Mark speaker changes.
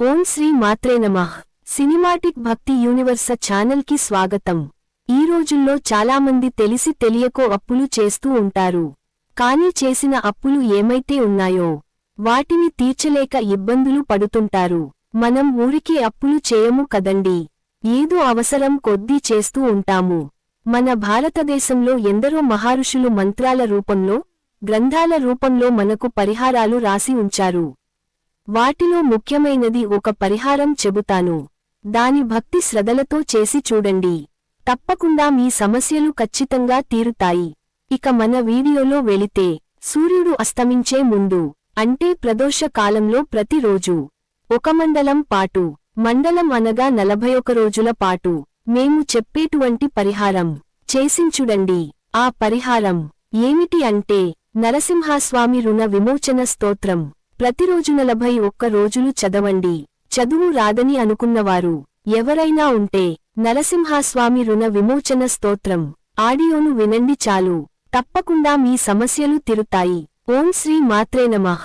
Speaker 1: ఓం శ్రీ మాత్రే నమః. సినిమాటిక్ భక్తి యూనివర్స ఛానల్ కి స్వాగతం. ఈ రోజుల్లో చాలామంది తెలిసి తెలియకో అప్పులు చేస్తూ ఉంటారు. కానీ చేసిన అప్పులు ఏమైతే ఉన్నాయో వాటిని తీర్చలేక ఇబ్బందులు పడుతుంటారు. మనం ఊరికే అప్పులు చేయము కదండి, ఏదో అవసరం కొద్దీ చేస్తూ ఉంటాము. మన భారతదేశంలో ఎందరో మహారుషులు మంత్రాల రూపంలో, గ్రంథాల రూపంలో మనకు పరిహారాలు రాసి ఉంచారు. వాటిలో ముఖ్యమైనది ఒక పరిహారం చెబుతాను. దాని భక్తి శ్రద్ధలతో చేసి చూడండి, తప్పకుండా మీ సమస్యలు ఖచ్చితంగా తీరుతాయి. ఇక మన వీడియోలో వెళితే, సూర్యుడు అస్తమించే ముందు అంటే ప్రదోష కాలంలో ప్రతిరోజు ఒక మండలం పాటు, మండలం అనగా 41 రోజుల పాటు మేము చెప్పేటువంటి పరిహారం చేసించుడండి. ఆ పరిహారం ఏమిటి అంటే నరసింహస్వామి రుణ విమోచన స్తోత్రం. ప్రతిరోజు 41 రోజులు చదవండి. చదువు రాదని అనుకున్నవారు ఎవరైనా ఉంటే నరసింహస్వామి రుణ విమోచన స్తోత్రం ఆడియోను వినండి చాలు, తప్పకుండా మీ సమస్యలు తీరుతాయి. ఓం శ్రీ మాత్రే నమః.